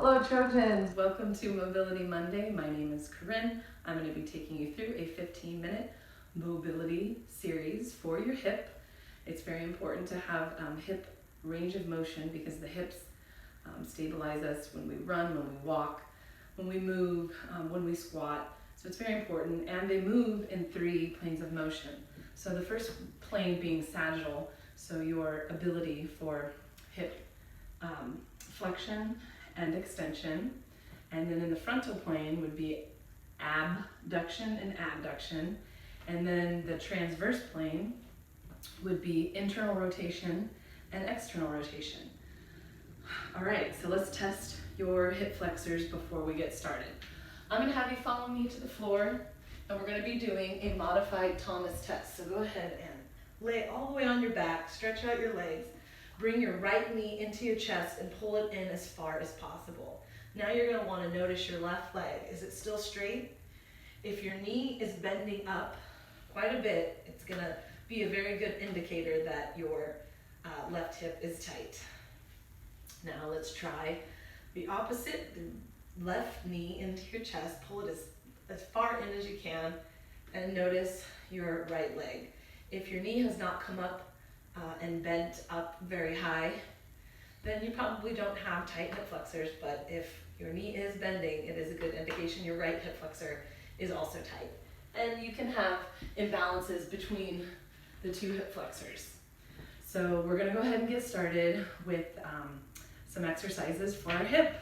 Hello Trojans, welcome to Mobility Monday. My name is Corinne. I'm going to be taking you through a 15-minute mobility series for your hip. It's very important to have hip range of motion because the hips stabilize us when we run, when we walk, when we move, when we squat. So it's very important, and they move in 3 planes of motion. So the first plane being sagittal, so your ability for hip flexion and extension, and then in the frontal plane would be abduction and adduction, and then the transverse plane would be internal rotation and external rotation. All right, so let's test your hip flexors before we get started. I'm going to have you follow me to the floor, and we're going to be doing a modified Thomas test. So go ahead and lay all the way on your back, stretch out your legs. Bring your right knee into your chest and pull it in as far as possible. Now you're going to want to notice your left leg. Is it still straight? If your knee is bending up quite a bit, it's going to be a very good indicator that your left hip is tight. Now let's try the opposite, the left knee into your chest. Pull it as far in as you can, and notice your right leg. If your knee has not come up and bent up very high, then you probably don't have tight hip flexors, but if your knee is bending, it is a good indication your right hip flexor is also tight. And you can have imbalances between the 2 hip flexors. So we're gonna go ahead and get started with some exercises for our hip.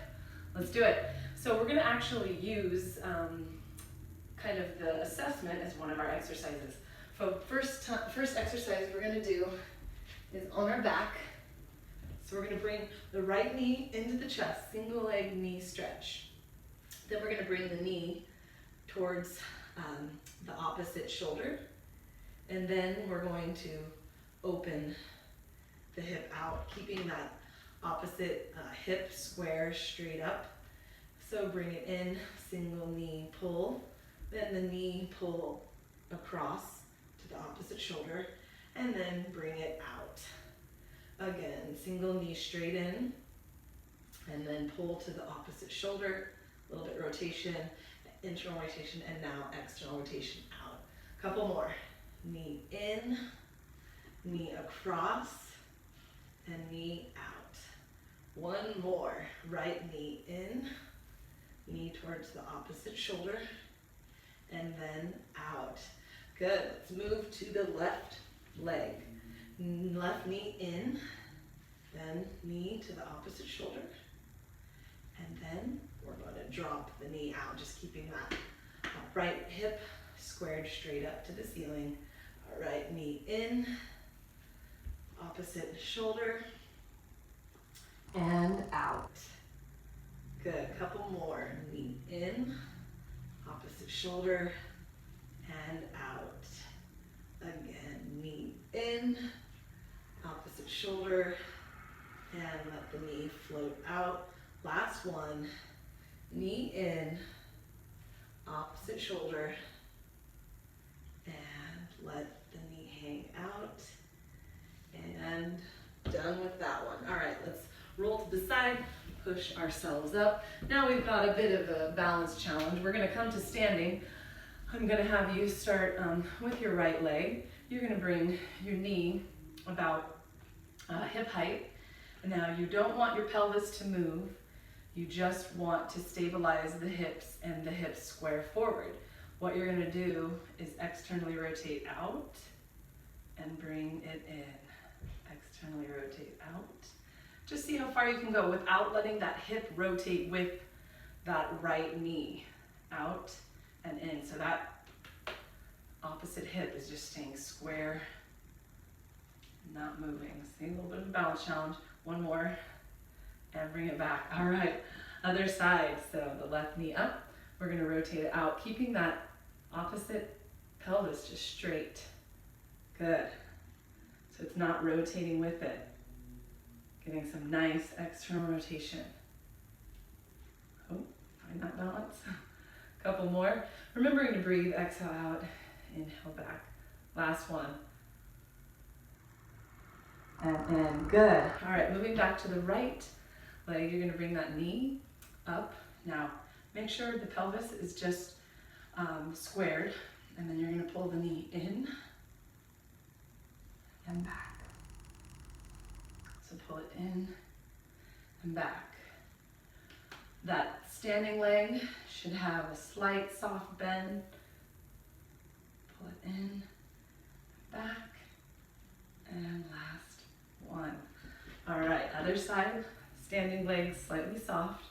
Let's do it. So we're gonna actually use kind of the assessment as one of our exercises. So first exercise we're gonna do is on our back. So we're going to bring the right knee into the chest, single leg knee stretch. Then we're going to bring the knee towards the opposite shoulder. And then we're going to open the hip out, keeping that opposite hip square straight up. So bring it in, single knee pull, then the knee pull across to the opposite shoulder, and then bring it out. Again, single knee straight in, and then pull to the opposite shoulder, a little bit rotation, internal rotation, and now external rotation out. Couple more. Knee in, knee across, and knee out. One more. Right knee in, knee towards the opposite shoulder, and then out. Good. Let's move to the left leg. Left knee in, then knee to the opposite shoulder, and then we're going to drop the knee out, just keeping that right hip squared straight up to the ceiling. Right knee in, opposite shoulder, and out. Good. Couple more. Knee in, opposite shoulder, and out. Again, knee in, opposite shoulder, and let the knee float out. Last one, knee in, opposite shoulder, and let the knee hang out. And done with that one. All right, let's roll to the side, push ourselves up. Now we've got a bit of a balance challenge. We're gonna come to standing. I'm gonna have you start with your right leg. You're gonna bring your knee about hip height. Now you don't want your pelvis to move. You just want to stabilize the hips and the hips square forward. What you're gonna do is externally rotate out and bring it in. Externally rotate out. Just see how far you can go without letting that hip rotate with that right knee. Out and in. So that opposite hip is just staying square, not moving. See, a little bit of a balance challenge. One more, and bring it back. All right, other side. So the left knee up. We're going to rotate it out, keeping that opposite pelvis just straight. Good. So it's not rotating with it. Getting some nice external rotation. Oh, find that balance. Couple more. Remembering to breathe, exhale out, inhale back. Last one. And good. All right, moving back to the right leg, you're gonna bring that knee up. Now, make sure the pelvis is just squared, and then you're gonna pull the knee in and back. So pull it in and back. That standing leg should have a slight soft bend. Pull it in, back, and last one. All right, other side, standing legs slightly soft.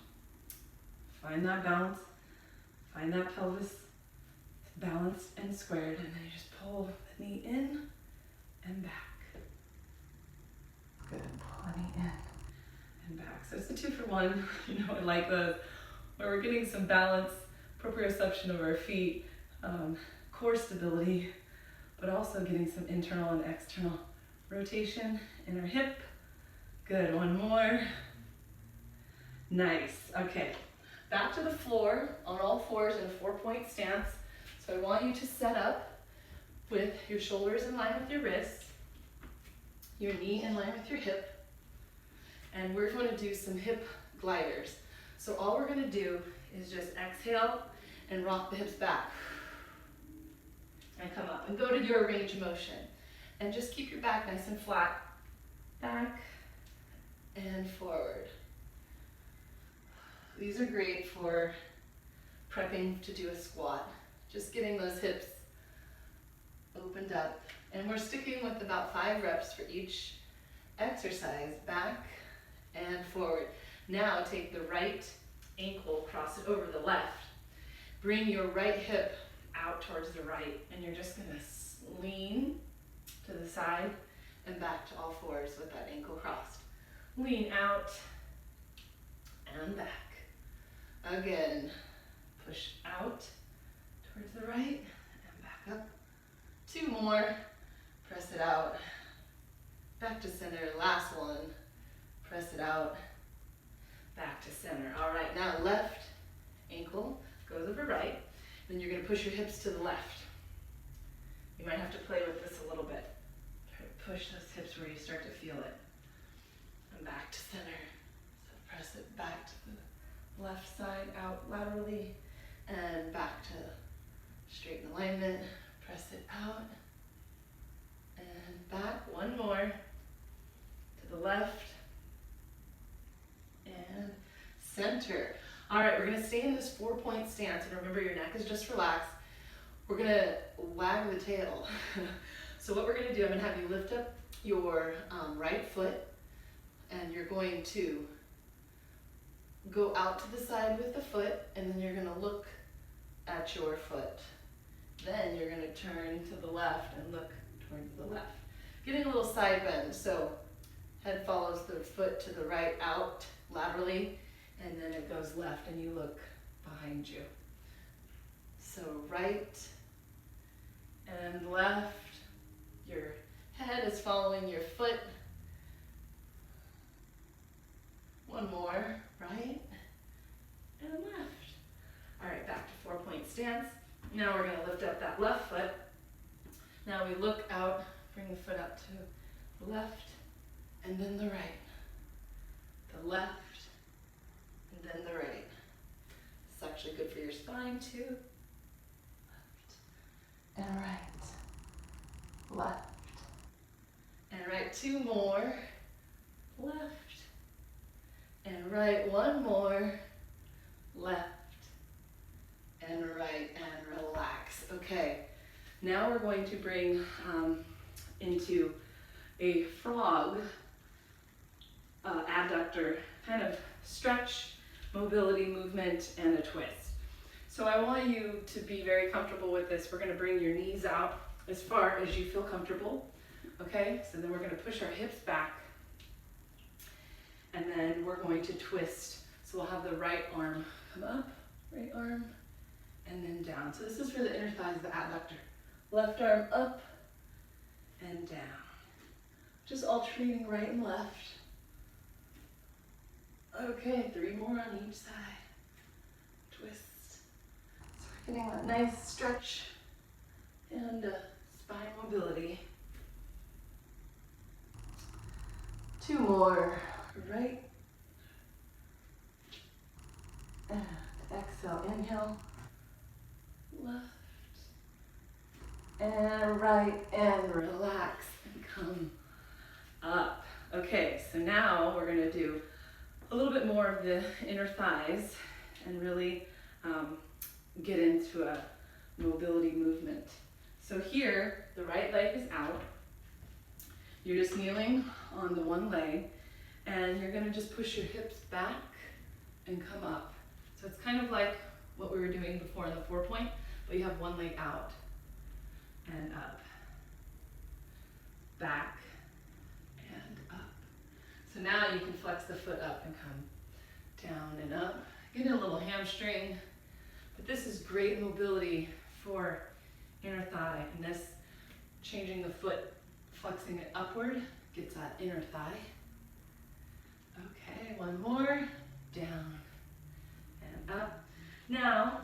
Find that balance, find that pelvis balanced and squared, and then you just pull the knee in and back. Good, pull the knee in and back. So it's a 2-for-1, you know, I like those, where we're getting some balance, proprioception of our feet, core stability, but also getting some internal and external rotation in our hip. Good, one more. Nice, okay. Back to the floor on all fours in a 4-point stance. So I want you to set up with your shoulders in line with your wrists, your knee in line with your hip, and we're going to do some hip gliders. So all we're going to do is just exhale and rock the hips back. And come up and go to your range of motion. And just keep your back nice and flat. Back and forward. These are great for prepping to do a squat. Just getting those hips opened up. And we're sticking with about 5 reps for each exercise. Back and forward. Now take the right ankle, cross it over the left. Bring your right hip out towards the right, and you're just gonna lean to the side and back to all fours with that ankle crossed. Lean out and back. Again, push out towards the right and back up. 2 more, press it out, back to center, last one, press it out, back to center. All right, now left ankle goes over right, then you're gonna push your hips to the left. You might have to play with this a little bit. Try to push those hips where you start to feel it. And back to center. So press it back to the left side, out laterally, and back to straight in alignment. Press it out, and back. One more. To the left, and center. All right, we're gonna stay in this 4-point stance, and remember your neck is just relaxed. We're gonna wag the tail. So what we're gonna do, I'm gonna have you lift up your right foot, and you're going to go out to the side with the foot, and then you're gonna look at your foot. Then you're gonna turn to the left and look towards the left. Getting a little side bend, so head follows the foot to the right, out laterally, and then it goes left and you look behind you. So right and left, your head is following your foot. One more, right and left. All right, back to 4-point stance. Now we're gonna lift up that left foot. Now we look out, bring the foot up to the left, and then the right. The left, and then the right. It's actually good for your spine too. Left and right. Left and right. 2 more. Left and right. 1 more. Left and right, and relax. Okay, now we're going to bring into a frog adductor kind of stretch, mobility, movement, and a twist. So I want you to be very comfortable with this. We're going to bring your knees out as far as you feel comfortable. Okay, so then we're going to push our hips back, and then we're going to twist. So we'll have the right arm come up, right arm, and then down. So this is for the inner thighs, the adductor. Left arm up and down. Just alternating right and left. Okay, 3 more on each side. Twist. So we're getting a nice stretch and spine mobility. 2 more. Right and exhale, inhale, left and right, and relax and come up. Okay, so now we're gonna do a little bit more of the inner thighs and really get into a mobility movement. So here, the right leg is out. You're just kneeling on the one leg, and you're gonna just push your hips back and come up. So it's kind of like what we were doing before in the 4-point, but you have one leg out and up, back and up. So now you can flex the foot up and come down and up. Getting a little hamstring, but this is great mobility for inner thigh, and this changing the foot, flexing it upward, gets that inner thigh. Okay, one more, down and up. Now,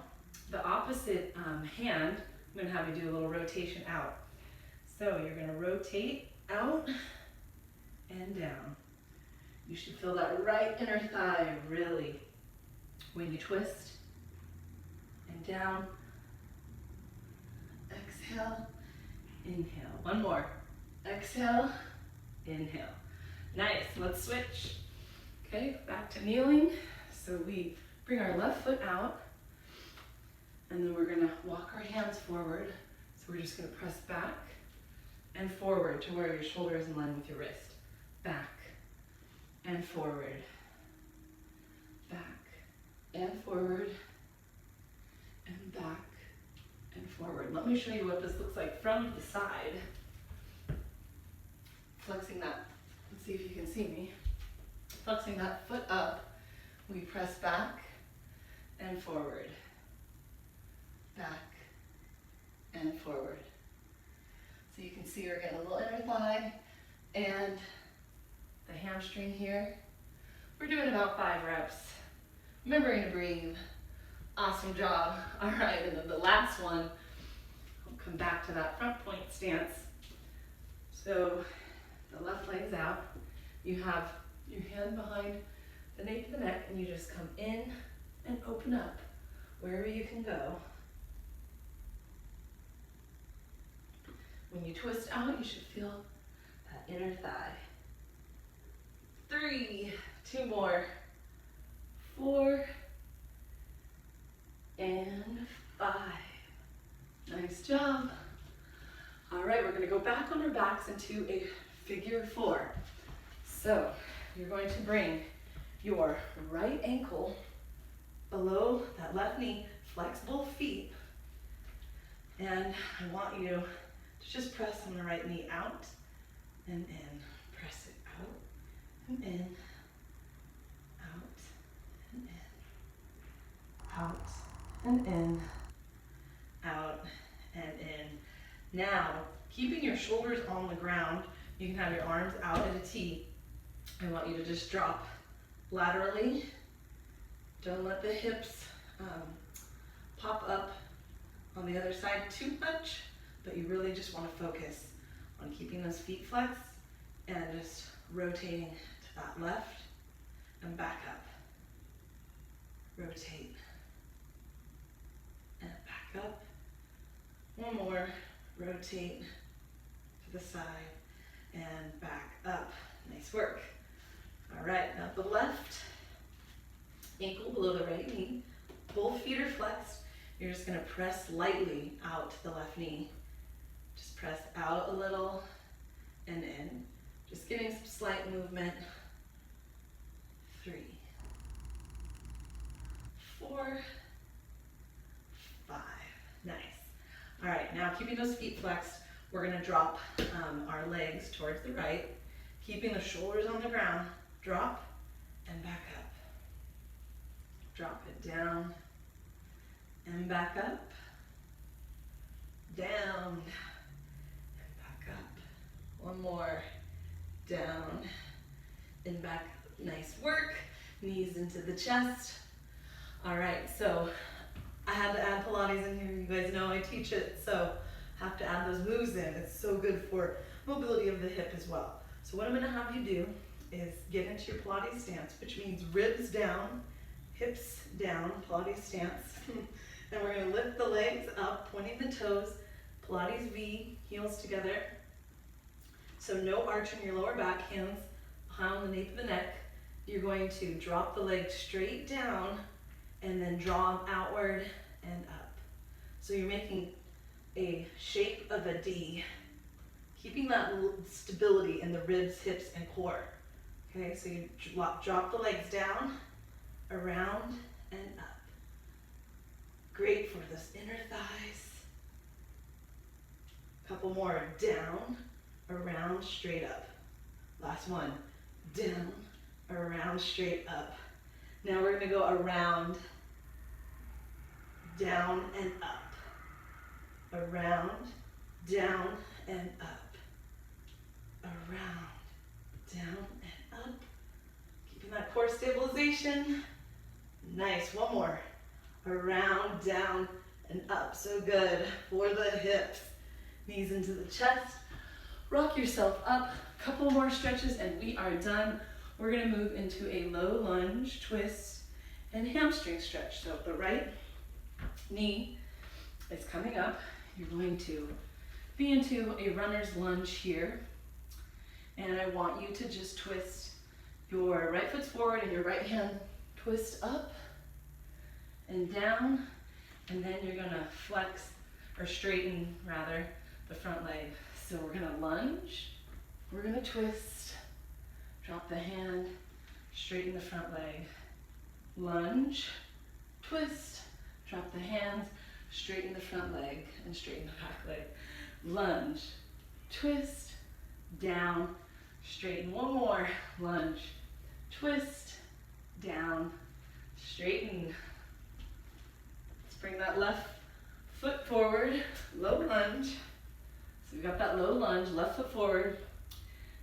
the opposite hand, I'm gonna have you do a little rotation out. So you're gonna rotate out and down. You should feel that right inner thigh really when you twist and down. Exhale, inhale. One more. Exhale, inhale. Nice, let's switch. Okay, back to kneeling. So we bring our left foot out, and then we're gonna walk our hands forward. So we're just gonna press back and forward to where your shoulder is in line with your wrist. Back and forward. Back and forward. And back and forward. Let me show you what this looks like from the side. Flexing that, let's see if you can see me. Flexing that foot up, we press back and forward. Back and forward. So you can see we're getting a little inner thigh and the hamstring here. We're doing about 5 reps. Remembering to breathe. Awesome job. All right, and then the last one, I'll come back to that front point stance. So the left leg's out. You have your hand behind the nape of the neck, and you just come in and open up wherever you can go. When you twist out, you should feel that inner thigh. 3, 2 more, 4, and 5. Nice job. All right, we're gonna go back on our backs into a figure 4. So you're going to bring your right ankle below that left knee, flex both feet, and I want you to just press on the right knee out and in. Press it out and in, out and in, out and in, out and in. Now, keeping your shoulders on the ground, you can have your arms out at a T. I want you to just drop laterally. Don't let the hips pop up on the other side too much, but you really just want to focus on keeping those feet flexed and just rotating to that left and back up. Rotate and back up. One more, rotate to the side and back up. Nice work. All right, now the left ankle below the right knee, both feet are flexed. You're just gonna press lightly out to the left knee. Just press out a little and in. Just getting some slight movement. 3, 4, 5. Nice. All right, now keeping those feet flexed, we're gonna drop our legs towards the right, keeping the shoulders on the ground. Drop and back up. Drop it down and back up. Down and back up. One more. Down and back up. Nice work. Knees into the chest. All right, so I had to add Pilates in here. You guys know I teach it, so I have to add those moves in. It's so good for mobility of the hip as well. So what I'm gonna have you do is get into your Pilates stance, which means ribs down, hips down, Pilates stance. And we're gonna lift the legs up, pointing the toes, Pilates V, heels together. So no arch in your lower back, hands behind the nape of the neck. You're going to drop the legs straight down and then draw them outward and up. So you're making a shape of a D, keeping that stability in the ribs, hips, and core. Okay, so you drop the legs down, around, and up. Great for those inner thighs. Couple more, down, around, straight up. Last one, down, around, straight up. Now we're gonna go around, down, and up. Around, down, and up. Around, down, and up. Keeping that core stabilization. Nice, one more. Around, down, and up. So good for the hips. Knees into the chest. Rock yourself up. Couple more stretches and we are done. We're gonna move into a low lunge, twist, and hamstring stretch. So the right knee is coming up. You're going to be into a runner's lunge here. And I want you to just twist your right foot forward and your right hand twist up and down. And then you're gonna flex, or straighten rather, the front leg. So we're gonna lunge, we're gonna twist, drop the hand, straighten the front leg. Lunge, twist, drop the hands, straighten the front leg, and straighten the back leg. Lunge, twist, down, straighten. One more. Lunge, twist, down, straighten. Let's bring that left foot forward, low lunge. So we got that low lunge, left foot forward.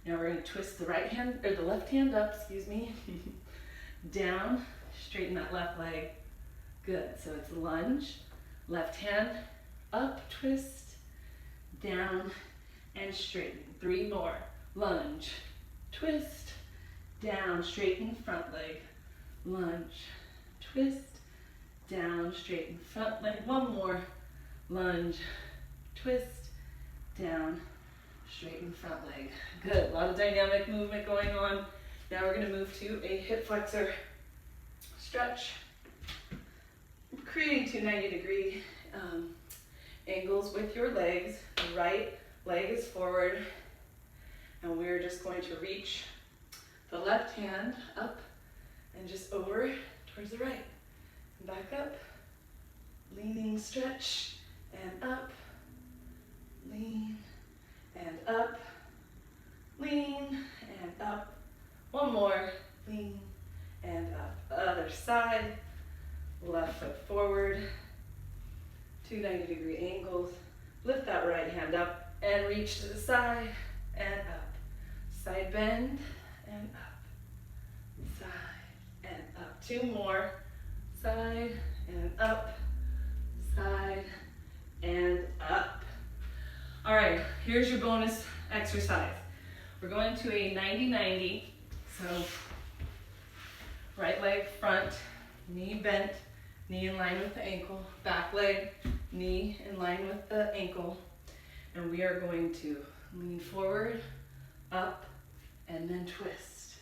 Now we're gonna twist the right hand, or the left hand up, excuse me. Down, straighten that left leg. Good, so it's lunge, left hand, up, twist, down, and straighten. 3 more. Lunge, twist, down, straighten front leg. Lunge, twist, down, straighten front leg. 1 more. Lunge, twist, down, straighten front leg. Good, a lot of dynamic movement going on. Now we're gonna move to a hip flexor stretch. Creating 2 90-degree angles with your legs. The right leg is forward, and we're just going to reach the left hand up and just over towards the right. And back up, leaning stretch, and up, lean, and up, lean, and up. 1 more, lean, and up. Other side, left foot forward, 2 90-degree angles. Lift that right hand up and reach to the side and up. Side bend and up. Side and up. 2 more. Side and up. Side and up. All right, here's your bonus exercise. We're going to a 90-90. So right leg front, knee bent, knee in line with the ankle, back leg, knee in line with the ankle. And we are going to lean forward, up, and then twist.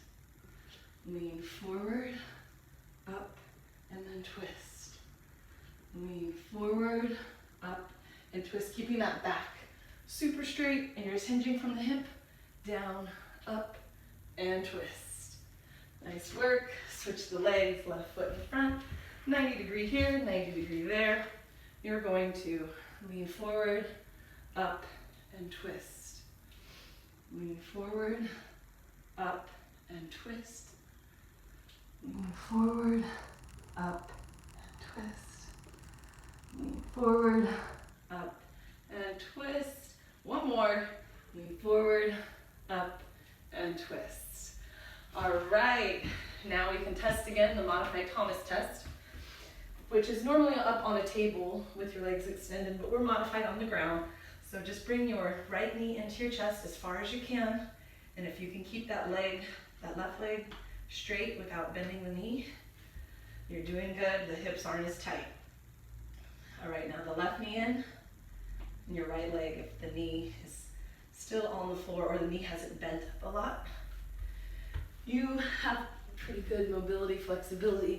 Lean forward, up, and then twist. Lean forward, up, and twist, keeping that back super straight, and you're just hinging from the hip, down, up, and twist. Nice work. Switch the legs, left foot in front, 90-degree here, 90-degree there. You're going to lean forward, up, and twist. Lean forward, up, and twist. Lean forward, up, and twist. Lean forward, up, and twist. 1 more. Lean forward, up, and twist. All right, now we can test again the modified Thomas test, which is normally up on a table with your legs extended, but we're modified on the ground. So just bring your right knee into your chest as far as you can, and if you can keep that left leg straight without bending the knee, You're doing good, the hips aren't as tight. All right, now the left knee in, and your right leg, if the knee is still on the floor or the knee hasn't bent up a lot, you have pretty good mobility, flexibility